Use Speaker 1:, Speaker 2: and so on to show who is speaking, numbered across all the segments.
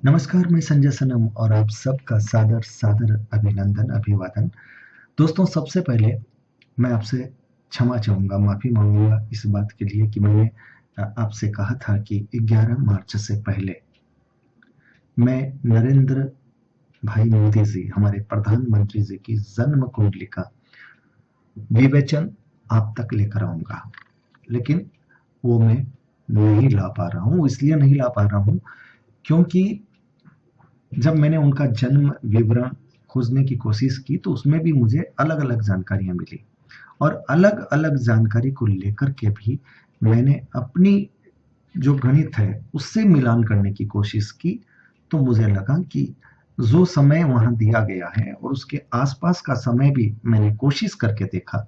Speaker 1: नमस्कार, मैं संजय सनम और आप सबका सादर सादर अभिनंदन अभिवादन। दोस्तों, सबसे पहले मैं आपसे क्षमा चाहूँगा, माफ़ी माँगूँगा इस बात के लिए कि मैंने आपसे कहा था कि 11 मार्च से पहले मैं नरेंद्र भाई मोदी जी, हमारे प्रधानमंत्री जी की जन्म कुंडली का विवेचन आप तक लेकर आऊँगा। लेकिन वो मैं नहीं ला पा रहा हूँ, इसलिए नहीं ला पा रहा हूँ क्योंकि जब मैंने उनका जन्म विवरण खोजने की कोशिश की तो उसमें भी मुझे अलग-अलग जानकारियाँ मिली और अलग-अलग जानकारी को लेकर के भी मैंने अपनी जो गणित है उससे मिलान करने की कोशिश की, तो मुझे लगा कि जो समय वहाँ दिया गया है और उसके आसपास का समय भी मैंने कोशिश करके देखा,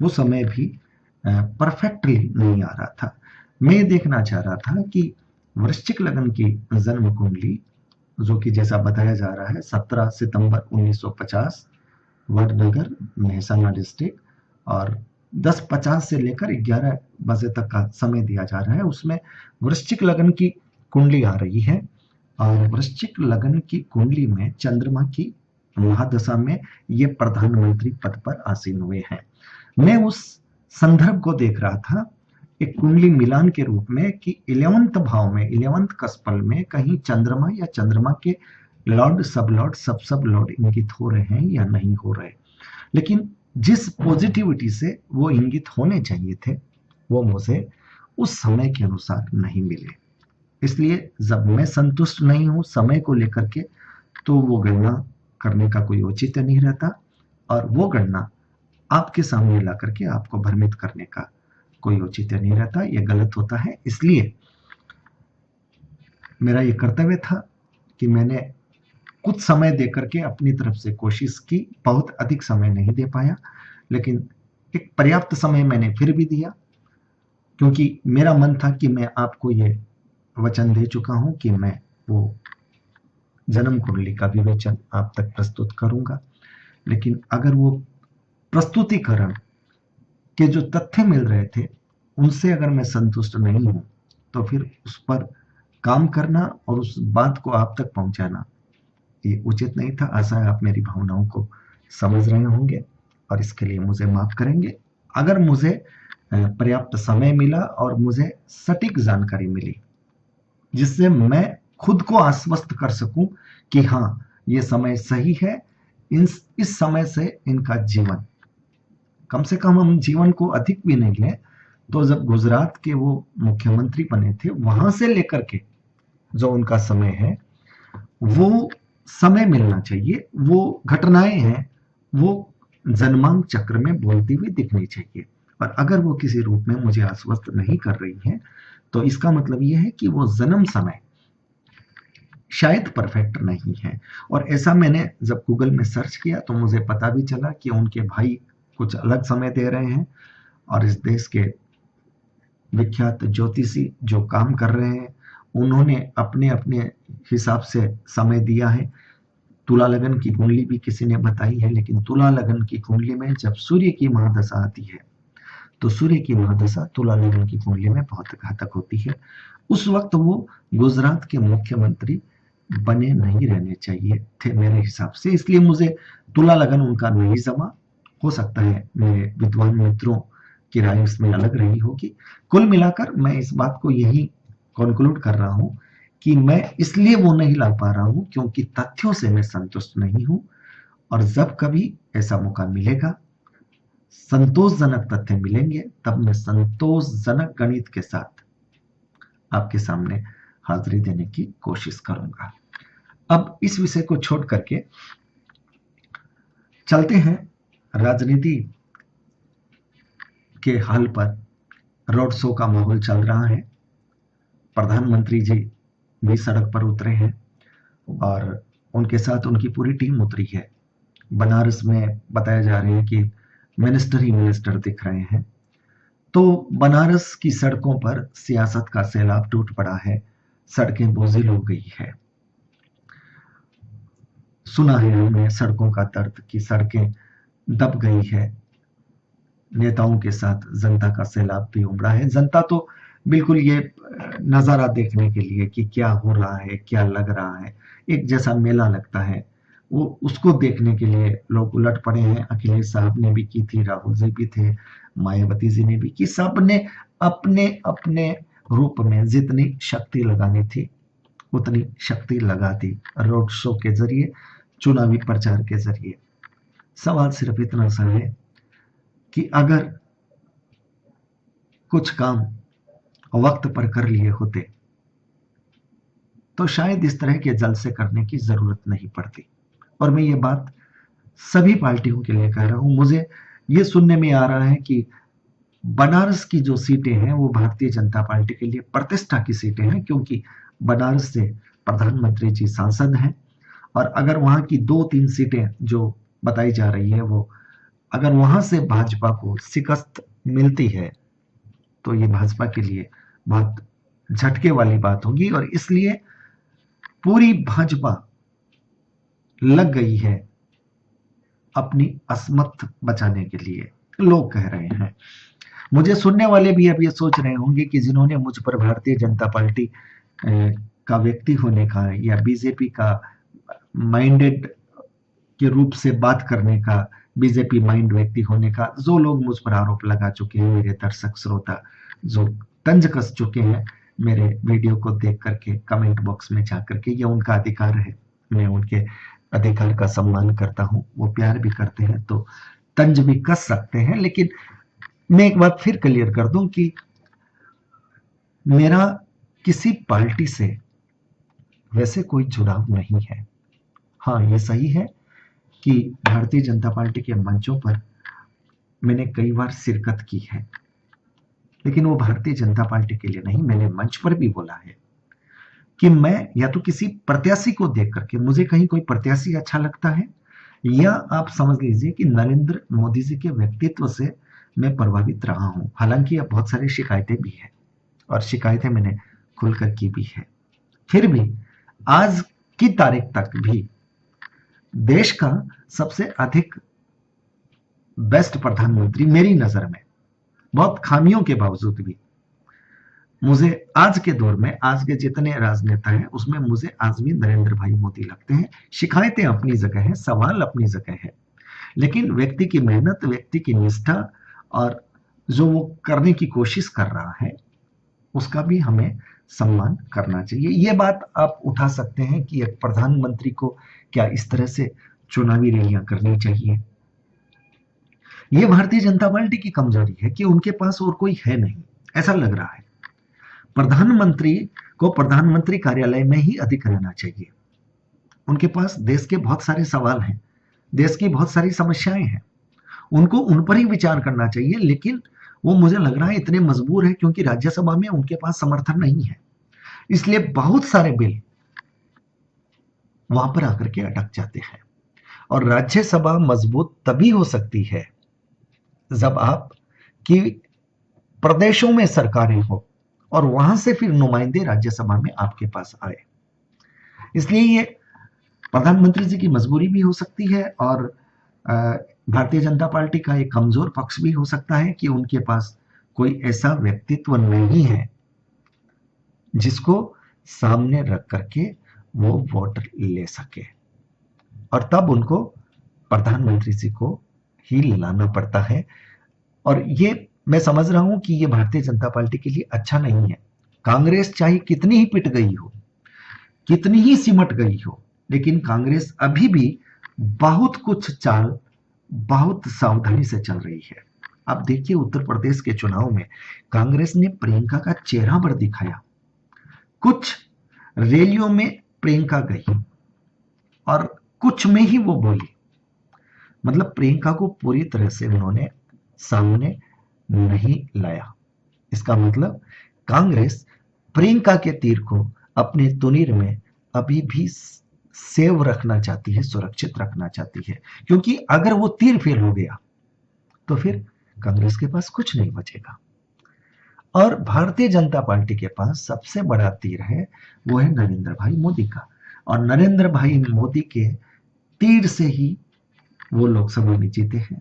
Speaker 1: वो समय भी परफेक्टली नहीं आ रहा था। मैं ये देखना चाह रहा था कि वृश्चिक लग्न की जन्म कुंडली, जो कि जैसा बताया जा रहा है 17 सितंबर 1950, वडनगर, मेहसाना डिस्ट्रिक्ट, और 10:50 से लेकर 11 बजे तक का समय दिया जा रहा है। उसमें वृश्चिक लग्न की कुंडली आ रही है और वृश्चिक लग्न की कुंडली में चंद्रमा की महादशा में ये प्रधानमंत्री पद पर आसीन हुए हैं। मैं उस संदर्भ को देख रहा था एक कुंडली मिलान के रूप में कि 11th भाव में, 11th कस्पल में कहीं चंद्रमा या चंद्रमा के लॉर्ड, सब लॉर्ड, सब लॉर्ड इंगित हो रहे हैं या नहीं हो रहे। लेकिन जिस पॉजिटिविटी से वो इंगित होने चाहिए थे, वो मुझे उस समय के अनुसार नहीं मिले। इसलिए जब मैं संतुष्ट नहीं हूं समय को लेकर के, तो वो गणना करने का कोई औचित्य नहीं रहता और वो गणना आपके सामने ला करके आपको भ्रमित करने का कोई औचित्य नहीं रहता। ये गलत होता है। इसलिए मेरा ये कर्तव्य था कि मैंने कुछ समय देकर के अपनी तरफ से कोशिश की। बहुत अधिक समय नहीं दे पाया, लेकिन एक पर्याप्त समय मैंने फिर भी दिया, क्योंकि मेरा मन था कि मैं आपको ये वचन दे चुका हूं कि मैं वो जन्म कुंडली का विवेचन आप तक प्रस्तुत करूंगा। लेकिन अगर वो प्रस्तुतिकरण के जो तथ्य मिल रहे थे उनसे अगर मैं संतुष्ट नहीं हूं, तो फिर उस पर काम करना और उस बात को आप तक पहुंचाना ये उचित नहीं था। आशा है आप मेरी भावनाओं को समझ रहे होंगे और इसके लिए मुझे माफ करेंगे। अगर मुझे पर्याप्त समय मिला और मुझे सटीक जानकारी मिली जिससे मैं खुद को आश्वस्त कर सकूं कि हाँ, ये समय सही है, इस समय से इनका जीवन, कम से कम हम जीवन को अधिक भी नहीं लें तो जब गुजरात के वो मुख्यमंत्री बने थे वहां से लेकर के जो उनका समय है, वो समय मिलना चाहिए। वो घटनाएं हैं, वो जन्मांक चक्र में बोलती हुई दिखनी चाहिए। और अगर वो किसी रूप में मुझे आश्वस्त नहीं कर रही है, तो इसका मतलब ये है कि वो जन्म समय शायद परफेक्ट नहीं है। और ऐसा मैंने जब गूगल में सर्च किया तो मुझे पता भी चला कि उनके भाई कुछ अलग समय दे रहे हैं और इस देश के विख्यात ज्योतिषी जो काम कर रहे हैं उन्होंने अपने अपने हिसाब से समय दिया है। तुला लगन की कुंडली भी किसी ने बताई है, लेकिन तुला लगन की कुंडली में जब सूर्य की महादशा आती है तो सूर्य की महादशा तुला लगन की कुंडली में बहुत घातक होती है। उस वक्त वो गुजरात के मुख्यमंत्री बने नहीं रहने चाहिए थे मेरे हिसाब से। इसलिए मुझे तुला लगन उनका नहीं जमा। हो सकता है मेरे विद्वान मित्रों की राय इसमें अलग रही होगी। कुल मिलाकर मैं इस बात को यही कंक्लूड कर रहा हूं कि मैं इसलिए वो नहीं ला पा रहा हूं क्योंकि तथ्यों से मैं संतुष्ट नहीं हूं। और जब कभी ऐसा मौका मिलेगा, संतोषजनक तथ्य मिलेंगे, तब मैं संतोषजनक गणित के साथ आपके सामने हाजिरी देने की कोशिश करूंगा। अब इस विषय को छोड़ करके चलते हैं राजनीति के हाल पर। रोड शो का माहौल चल रहा है। प्रधानमंत्री जी भी सड़क पर उतरे हैं और उनके साथ उनकी पूरी टीम उतरी है। बनारस में बताया जा रहा है कि मिनिस्टर ही मिनिस्टर दिख रहे हैं। तो बनारस की सड़कों पर सियासत का सैलाब टूट पड़ा है। सड़कें बोझिल हो गई है। सुना है हमने सड़कों का दर्द कि सड़कें दब गई है। नेताओं के साथ जनता का सैलाब भी उमड़ा है। जनता तो बिल्कुल ये नज़ारा देखने के लिए कि क्या हो रहा है, क्या लग रहा है, एक जैसा मेला लगता है, वो उसको देखने के लिए लोग उलट पड़े हैं। अखिलेश साहब ने भी की थी, राहुल जी भी थे, मायावती जी ने भी की, सबने अपने अपने रूप में जितनी शक्ति लगानी थी उतनी शक्ति लगा दी, रोड शो के जरिए, चुनावी प्रचार के जरिए। सवाल सिर्फ इतना सा है कि अगर कुछ काम वक्त पर कर लिए होते तो शायद इस तरह के जलसे करने की जरूरत नहीं पड़ती। और मैं ये बात सभी पार्टियों के लिए कह रहा हूं। मुझे ये सुनने में आ रहा है कि बनारस की जो सीटें हैं वो भारतीय जनता पार्टी के लिए प्रतिष्ठा की सीटें हैं, क्योंकि बनारस से प्रधानमंत्री जी सांसद हैं। और अगर वहां की 2-3 सीटें जो बताई जा रही है वो अगर वहां से भाजपा को शिकस्त मिलती है तो ये भाजपा के लिए बहुत झटके वाली बात होगी। और इसलिए पूरी भाजपा लग गई है अपनी असमत बचाने के लिए, लोग कह रहे हैं। मुझे सुनने वाले भी अब ये सोच रहे होंगे कि जिन्होंने मुझ पर भारतीय जनता पार्टी का व्यक्ति होने का या बीजेपी का माइंडेड के रूप से बात करने का, बीजेपी माइंड व्यक्ति होने का जो लोग मुझ पर आरोप लगा चुके हैं, मेरे दर्शक श्रोता जो तंज कस चुके हैं मेरे वीडियो को देख करके कमेंट बॉक्स में जा करके, ये उनका अधिकार है, मैं उनके अधिकार का सम्मान करता हूं, वो प्यार भी करते हैं तो तंज भी कस सकते हैं। लेकिन मैं एक बात फिर क्लियर कर दूं कि मेरा किसी पार्टी से वैसे कोई जुड़ाव नहीं है। हाँ, ये सही है कि भारतीय जनता पार्टी के मंचों पर मैंने कई बार शिरकत की है, लेकिन वो भारतीय जनता पार्टी के लिए नहीं। मैंने मंच पर भी बोला है कि मैं या तो किसी प्रत्याशी को देख करके, मुझे कहीं कोई प्रत्याशी अच्छा लगता है, या आप समझ लीजिए कि नरेंद्र मोदी जी के व्यक्तित्व से मैं प्रभावित रहा हूं। हालांकि अब बहुत सारी शिकायतें भी है और शिकायतें मैंने खुलकर की भी है, फिर भी आज की तारीख तक भी देश का सबसे अधिक बेस्ट प्रधानमंत्री मेरी नजर में, बहुत खामियों के बावजूद भी, मुझे आज के दौर में, आज के जितने राजनेता हैं उसमें मुझे आज भी नरेंद्र भाई मोदी लगते हैं। शिकायतें अपनी जगह है, सवाल अपनी जगह है, लेकिन व्यक्ति की मेहनत, व्यक्ति की निष्ठा और जो वो करने की कोशिश कर रहा है उसका भी हमें सम्मान करना चाहिए। ये बात आप उठा सकते हैं कि एक प्रधानमंत्री को क्या इस तरह से चुनावी रैलियां करनी चाहिए। ये भारतीय जनता पार्टी की कमजोरी है कि उनके पास और कोई है नहीं, ऐसा लग रहा है। प्रधानमंत्री को प्रधानमंत्री कार्यालय में ही अधिक रहना चाहिए। उनके पास देश के बहुत सारे सवाल हैं, देश की बहुत सारी समस्याएं हैं, उनको उन पर ही विचार करना चाहिए। लेकिन वो मुझे लग रहा है इतने मजबूर है क्योंकि राज्यसभा में उनके पास समर्थन नहीं है, इसलिए बहुत सारे बिल वहां पर आकर के अटक जाते हैं। और राज्यसभा मजबूत तभी हो सकती है जब आप की प्रदेशों में सरकारें हो और वहां से फिर नुमाइंदे राज्यसभा में आपके पास आए। इसलिए ये प्रधानमंत्री जी की मजबूरी भी हो सकती है और भारतीय जनता पार्टी का एक कमजोर पक्ष भी हो सकता है कि उनके पास कोई ऐसा व्यक्तित्व नहीं है जिसको सामने रख करके वो वोट ले सके, और तब उनको प्रधानमंत्री जी को ही लाना पड़ता है। और ये मैं समझ रहा हूं कि ये भारतीय जनता पार्टी के लिए अच्छा नहीं है। कांग्रेस चाहे कितनी ही पिट गई हो, कितनी ही सिमट गई हो, लेकिन कांग्रेस अभी भी बहुत कुछ चाल बहुत सावधानी से चल रही है। आप देखिए उत्तर प्रदेश के चुनाव में कांग्रेस ने प्रियंका का चेहरा पर दिखाया, कुछ रैलियों में प्रियंका गई और कुछ में ही वो बोली, मतलब प्रियंका को पूरी तरह से उन्होंने सामने नहीं लाया। इसका मतलब कांग्रेस प्रियंका के तीर को अपने तुनीर में अभी भी सेव रखना चाहती है, सुरक्षित रखना चाहती है, क्योंकि अगर वो तीर फेल हो गया तो फिर कांग्रेस के पास कुछ नहीं बचेगा। और भारतीय जनता पार्टी के पास सबसे बड़ा तीर है, वो है नरेंद्र भाई मोदी का। और नरेंद्र भाई मोदी के तीर से ही वो लोकसभा में जीते हैं,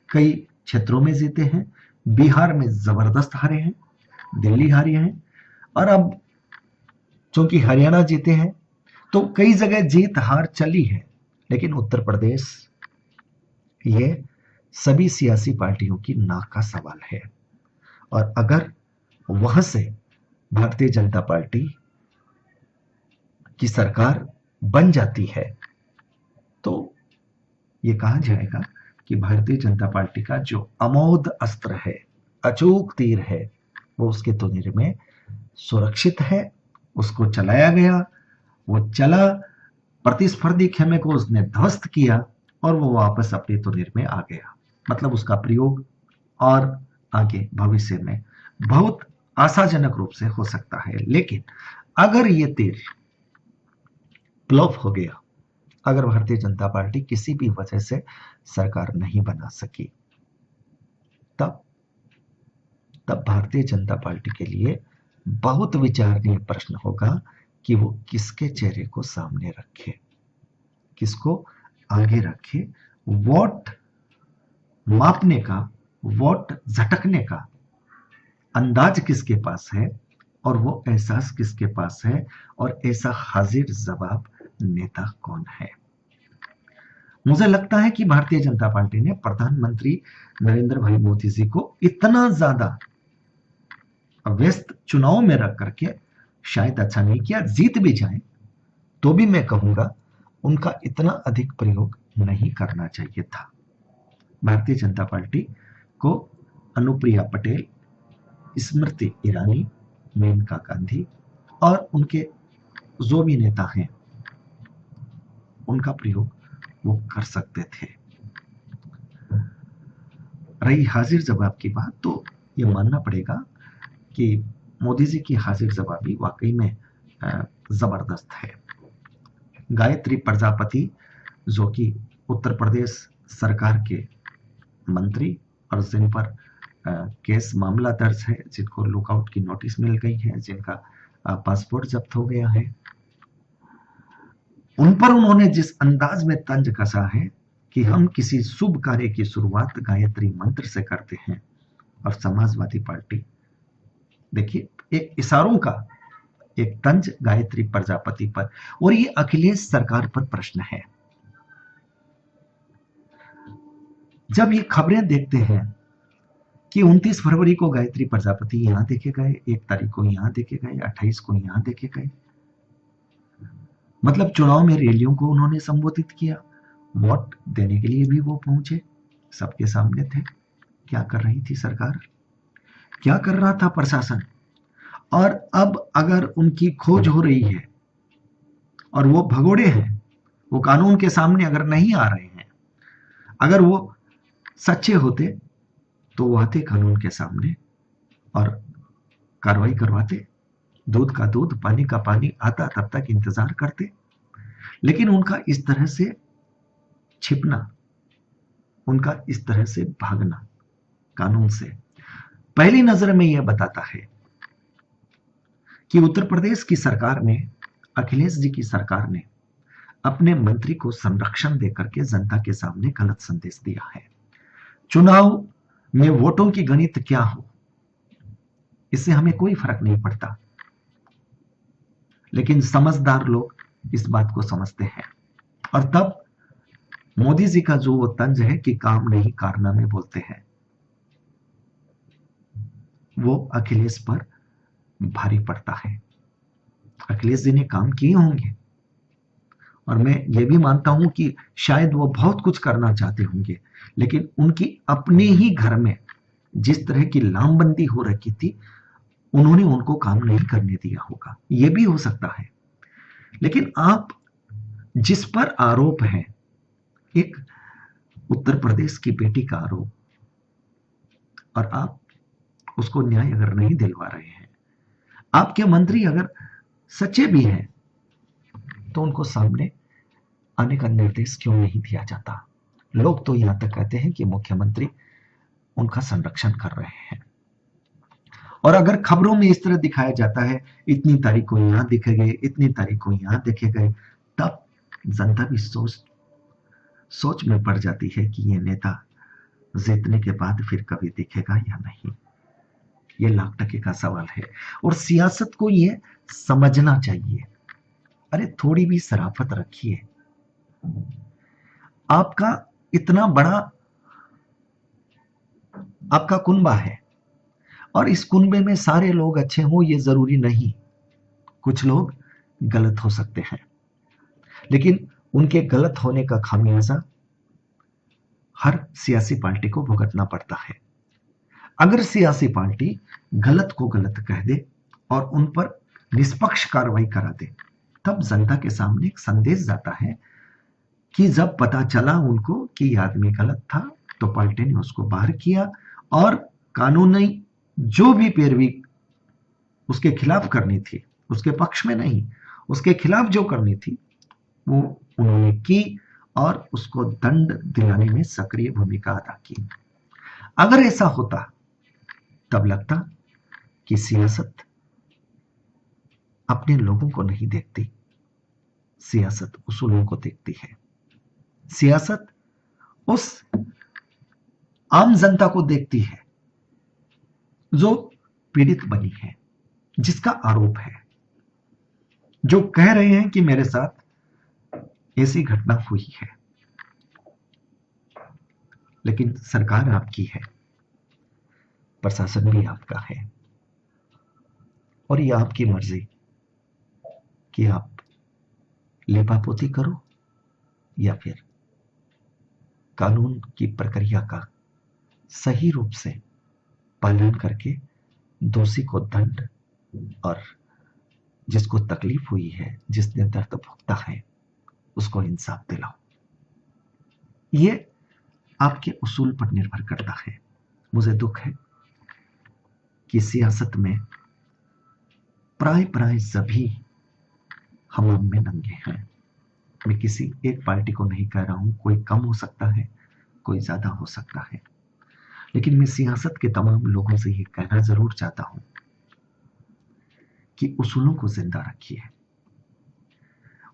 Speaker 1: कई क्षेत्रों में जीते हैं, बिहार में जबरदस्त हारे हैं, दिल्ली हारे हैं, और अब चूंकि हरियाणा जीते हैं तो कई जगह जीत हार चली है। लेकिन उत्तर प्रदेश, ये सभी सियासी पार्टियों की नाक का सवाल है। और अगर वहां से भारतीय जनता पार्टी की सरकार बन जाती है तो ये कहा जाएगा कि भारतीय जनता पार्टी का जो अमोघ अस्त्र है, अचूक तीर है, वो उसके तुनीर में सुरक्षित है। उसको चलाया गया, वो चला, प्रतिस्पर्धी खेमे को उसने ध्वस्त किया और वो वापस अपने तुनीर में आ गया। मतलब उसका प्रयोग और आगे भविष्य में बहुत आशाजनक रूप से हो सकता है। लेकिन अगर ये तीर फ्लॉप हो गया, अगर भारतीय जनता पार्टी किसी भी वजह से सरकार नहीं बना सकी, तब भारतीय जनता पार्टी के लिए बहुत विचारणीय प्रश्न होगा कि वो किसके चेहरे को सामने रखे, किसको आगे रखे। वोट मापने का, वोट झटकने का अंदाज किसके पास है और वो एहसास किसके पास है, और ऐसा हाजिर जवाब नेता कौन है। मुझे लगता है कि भारतीय जनता पार्टी ने प्रधानमंत्री नरेंद्र भाई मोदी जी को इतना ज्यादा व्यस्त चुनाव में रख करके शायद अच्छा नहीं किया। जीत भी जाए तो भी मैं कहूंगा उनका इतना अधिक प्रयोग नहीं करना चाहिए था। भारतीय जनता पार्टी को अनुप्रिया पटेल, स्मृति ईरानी, मेनका गांधी और उनके जो भी नेता हैं उनका प्रयोग वो कर सकते थे। रही हाजिर जवाब की बात, तो ये मानना पड़ेगा कि मोदी जी की हाजिर जवाबी वाकई में जबरदस्त है। गायत्री प्रजापति, जो कि उत्तर प्रदेश सरकार के मंत्री और जिन पर केस मामला दर्ज है, जिनको लुकआउट की नोटिस मिल गई है, जिनका पासपोर्ट जब्त हो गया है, उन पर उन्होंने जिस अंदाज में तंज कसा है कि हम किसी शुभ कार्य की शुरुआत गायत्री मंत्र से करते हैं, और समाजवादी पार्टी, देखिए एक इशारों का एक तंज गायत्री प्रजापति पर, और ये अखिलेश सरकार पर प्रश्न है। जब ये खबरें देखते हैं कि 29 फरवरी को गायत्री प्रजापति यहां देखे गए, 1 तारीख को यहां देखे गए, 28 को यहां देखे गए, मतलब चुनाव में रैलियों को उन्होंने संबोधित किया, वोट देने के लिए भी वो पहुंचे, सबके सामने थे। क्या कर रही थी सरकार, क्या कर रहा था प्रशासन, और अब अगर उनकी खोज हो रही है और वो भगोड़े हैं, वो कानून के सामने अगर नहीं आ रहे हैं, अगर वो सच्चे होते तो वो आते कानून के सामने और कार्रवाई करवाते। दूध का दूध, पानी का पानी आता तब तक इंतजार करते। लेकिन उनका इस तरह से छिपना, उनका इस तरह से भागना कानून से, पहली नजर में यह बताता है कि उत्तर प्रदेश की सरकार ने, अखिलेश जी की सरकार ने अपने मंत्री को संरक्षण देकर के जनता के सामने गलत संदेश दिया है। चुनाव में वोटों की गणित क्या हो, इससे हमें कोई फर्क नहीं पड़ता, लेकिन समझदार लोग इस बात को समझते हैं। और तब मोदी जी का जो वो तंज है कि काम नहीं कारनामे बोलते हैं, वो अखिलेश पर भारी पड़ता है। अखिलेश जी ने काम किए होंगे, और मैं ये भी मानता हूं कि शायद वो बहुत कुछ करना चाहते होंगे, लेकिन उनकी अपने ही घर में जिस तरह की लामबंदी हो रखी थी, उन्होंने उनको काम नहीं करने दिया होगा, ये भी हो सकता है। लेकिन आप जिस पर आरोप है, एक उत्तर प्रदेश की बेटी का आरोप, और आप उसको न्याय अगर नहीं दिलवा रहे हैं, आपके मंत्री अगर सच्चे भी हैं, तो उनको सामने आने का निर्देश क्यों नहीं दिया जाता। लोग तो यहां तक कहते हैं कि मुख्यमंत्री उनका संरक्षण कर रहे हैं, और अगर खबरों में इस तरह दिखाया जाता है, इतनी तारीख को यहां देखे गए, इतनी तारीख को यहां देखे गए, तब जनता भी सोच में पड़ जाती है कि ये नेता जीतने के बाद फिर कभी दिखेगा या नहीं, ये लाख टके का सवाल है। और सियासत को ये समझना चाहिए। अरे थोड़ी भी शराफत रखिए। आपका इतना बड़ा आपका कुनबा है और इस कुनबे में सारे लोग अच्छे हों ये जरूरी नहीं। कुछ लोग गलत हो सकते हैं, लेकिन उनके गलत होने का खामियाजा हर सियासी पार्टी को भुगतना पड़ता है। अगर सियासी पार्टी गलत को गलत कह दे और उन पर निष्पक्ष कार्रवाई करा दे, तब जनता के सामने एक संदेश जाता है कि जब पता चला उनको कि ये आदमी गलत था तो पार्टी ने उसको बाहर किया और कानूनी जो भी पैरवी उसके खिलाफ करनी थी, उसके पक्ष में नहीं, उसके खिलाफ जो करनी थी वो उन्होंने की और उसको दंड दिलाने में सक्रिय भूमिका अदा की। अगर ऐसा होता तब लगता कि सियासत अपने लोगों को नहीं देखती, सियासत उसूलों को देखती है। सियासत उस आम जनता को देखती है जो पीड़ित बनी है, जिसका आरोप है, जो कह रहे हैं कि मेरे साथ ऐसी घटना हुई है। लेकिन सरकार आपकी है, प्रशासन भी आपका है और ये आपकी मर्जी कि आप लेपापोती करो या फिर कानून की प्रक्रिया का सही रूप से पालन करके दोषी को दंड और जिसको तकलीफ हुई है, जिसने दर्द भुगता है, उसको इंसाफ दिलाओ। ये आपके उसूल पर निर्भर करता है। मुझे दुख है कि सियासत में प्राय सभी हम में नंगे हैं। मैं किसी एक पार्टी को नहीं कह रहा हूं, कोई कम हो सकता है, कोई ज्यादा हो सकता है, लेकिन मैं सियासत के तमाम लोगों से ये कहना जरूर चाहता हूं कि उसूलों को जिंदा रखिए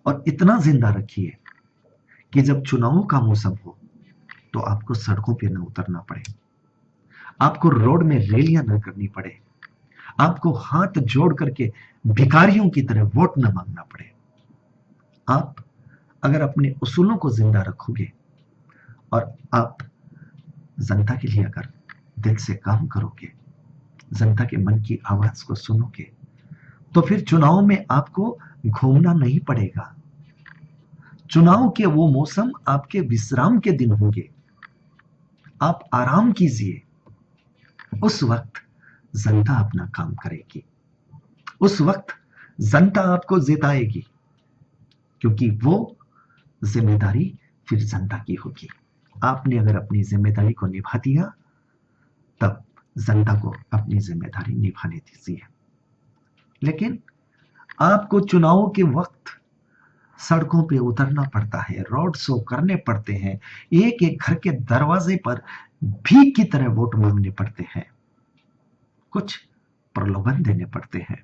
Speaker 1: और इतना जिंदा रखिए कि जब चुनावों का मौसम हो तो आपको सड़कों पर न उतरना पड़े, आपको रोड में रैलियां न करनी पड़े, आपको हाथ जोड़ करके भिखारियों की तरह वोट न मांगना पड़े। आप अगर अपने उसूलों को जिंदा रखोगे और आप जनता के लिए अगर दिल से काम करोगे, जनता के मन की आवाज को सुनोगे, तो फिर चुनाव में आपको घूमना नहीं पड़ेगा। चुनाव के वो मौसम आपके विश्राम के दिन होंगे, आप आराम कीजिए। उस वक्त जनता अपना काम करेगी, उस वक्त जनता आपको जिताएगी, क्योंकि वो जिम्मेदारी फिर जनता की होगी। आपने अगर अपनी जिम्मेदारी को निभा दिया तब जनता को अपनी जिम्मेदारी निभाने दीजिए। लेकिन आपको चुनावों के वक्त सड़कों पे उतरना पड़ता है, रोड शो करने पड़ते हैं, एक एक घर के दरवाजे पर भीख की तरह वोट मांगने पड़ते हैं, कुछ प्रलोभन देने पड़ते हैं,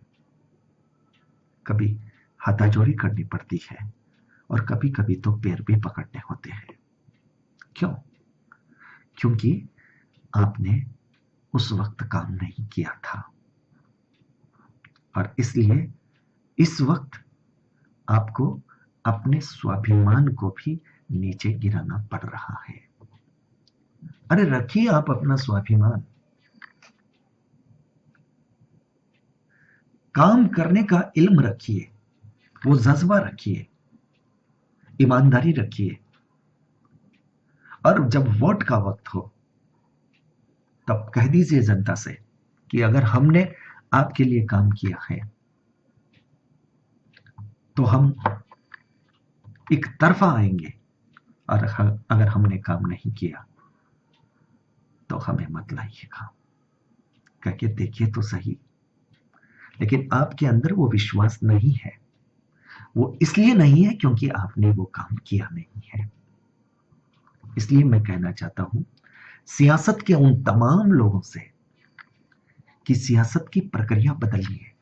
Speaker 1: कभी हाथाजोड़ी करनी पड़ती है और कभी कभी तो पैर भी पकड़ने होते हैं। क्यों? क्योंकि आपने उस वक्त काम नहीं किया था और इसलिए इस वक्त आपको अपने स्वाभिमान को भी नीचे गिराना पड़ रहा है। अरे रखिए आप अपना स्वाभिमान, काम करने का इल्म रखिए, वो जज्बा रखिए, ईमानदारी रखिए, और जब वोट का वक्त हो तब कह दीजिए जनता से कि अगर हमने आपके लिए काम किया है तो हम एक तरफा आएंगे, और अगर हमने काम नहीं किया तो हमें मत लाइएगा। कह के देखिए तो सही। लेकिन आपके अंदर वो विश्वास नहीं है, वो इसलिए नहीं है क्योंकि आपने वो काम किया नहीं है। इसलिए मैं कहना चाहता हूं सियासत के उन तमाम लोगों से कि सियासत की प्रक्रिया बदलिए।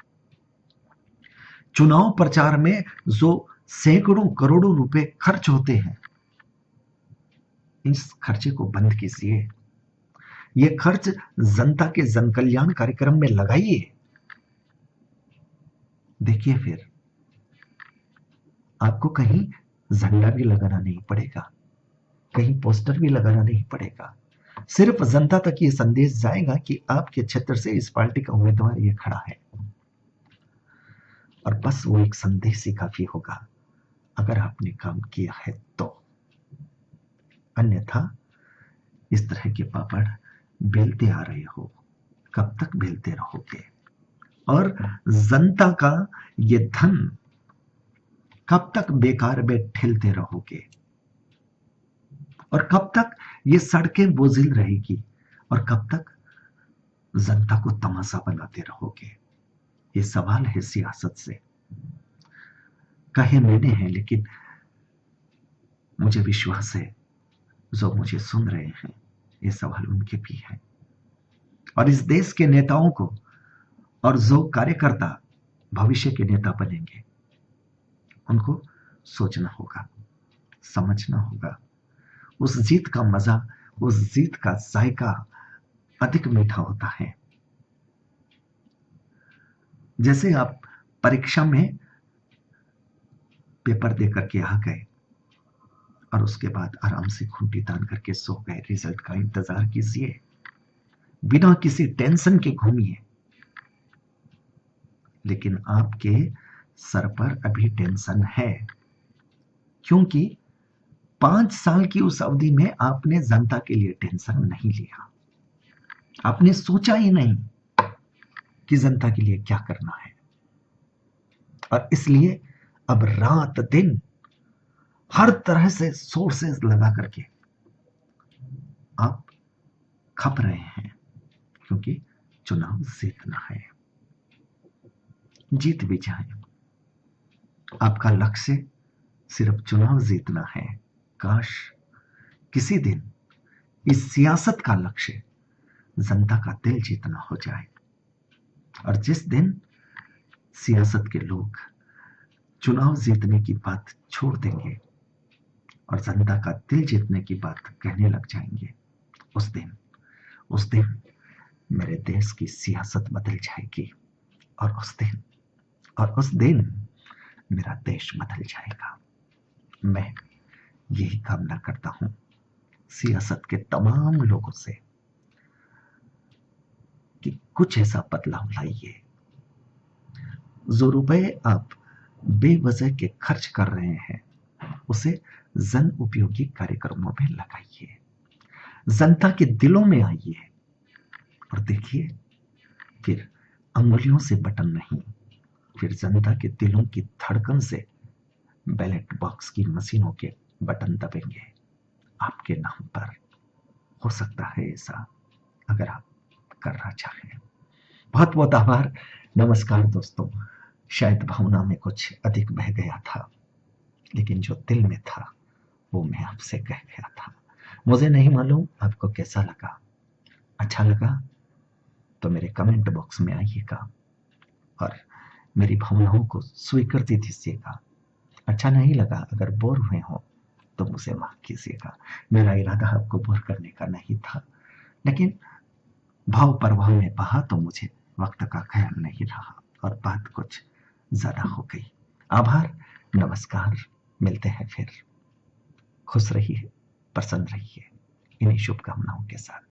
Speaker 1: चुनाव प्रचार में जो सैकड़ों करोड़ों रुपए खर्च होते हैं, इस खर्चे को बंद कीजिए। ये खर्च जनता के जन कल्याण कार्यक्रम में लगाइए। देखिए फिर आपको कहीं झंडा भी लगाना नहीं पड़ेगा, कहीं पोस्टर भी लगाना नहीं पड़ेगा। सिर्फ जनता तक ये संदेश जाएगा कि आपके क्षेत्र से इस पार्टी का उम्मीदवार ये खड़ा है, और बस वो एक संदेश ही काफी होगा अगर आपने काम किया है तो। अन्यथा इस तरह के पापड़ बेलते आ रहे हो, कब तक बेलते रहोगे? और जनता का ये धन कब तक बेकार में ठेलते रहोगे? और कब तक ये सड़कें बोझिल रहेगी? और कब तक जनता को तमाशा बनाते रहोगे? ये सवाल है सियासत से। कहे मैंने हैं, लेकिन मुझे विश्वास है जो मुझे सुन रहे हैं ये सवाल उनके भी हैं। और इस देश के नेताओं को, और जो कार्यकर्ता भविष्य के नेता बनेंगे, उनको सोचना होगा, समझना होगा। उस जीत का मजा, उस जीत का जायका अधिक मीठा होता है। जैसे आप परीक्षा में पेपर दे करके आ गए और उसके बाद आराम से खूंटी तान करके सो गए, रिजल्ट का इंतजार कीजिए, बिना किसी टेंशन के घूमिए। लेकिन आपके सर पर अभी टेंशन है, क्योंकि 5 साल की उस अवधि में आपने जनता के लिए टेंशन नहीं लिया। आपने सोचा ही नहीं कि जनता के लिए क्या करना है। और इसलिए अब रात दिन हर तरह से सोर्सेज लगा करके आप खप रहे हैं, क्योंकि चुनाव जीतना है। जीत भी जाए, आपका लक्ष्य सिर्फ चुनाव जीतना है। काश किसी दिन इस सियासत का लक्ष्य जनता का दिल जीतना हो जाए। और जिस दिन सियासत के लोग चुनाव जीतने की बात छोड़ देंगे और जनता का दिल जीतने की बात कहने लग जाएंगे, उस दिन मेरे देश की सियासत बदल जाएगी। और उस दिन मेरा देश बदल जाएगा। मैं यही कामना करता हूं सियासत के तमाम लोगों से कि कुछ ऐसा बदलाव लाइए। जो रुपए आप बेवजह के खर्च कर रहे हैं, उसे जन उपयोगी कार्यक्रमों में लगाइए, जनता के दिलों में आइए। और देखिए, फिर अंगुलियों से बटन नहीं, फिर जनता के दिलों की धड़कन से बैलेट बॉक्स की मशीनों के बटन दबेंगे आपके नाम पर। हो सकता है ऐसा, अगर आप करना चाहें। बहुत बहुत आभार। नमस्कार दोस्तों। शायद भावना में कुछ अधिक बह गया था, लेकिन जो दिल में था वो मैं आपसे कह गया था। मुझे नहीं मालूम आपको कैसा लगा। अच्छा लगा तो मेरे कमेंट बॉक्स में आइएगा और मेरी भावनाओं को स्वीकृति दीजिएगा। अच्छा नहीं लगा, अगर बोर हुए हो तो मुझे माफ कीजिएगा। मेरा इरादा आपको बोर करने का नहीं था, लेकिन भाव प्रभाव में बहा तो मुझे वक्त का ख्याल नहीं रहा और बात कुछ ज्यादा हो गई। आभार, नमस्कार। मिलते हैं फिर। खुश रहिए, प्रसन्न रहिए, इन्हीं शुभकामनाओं के साथ।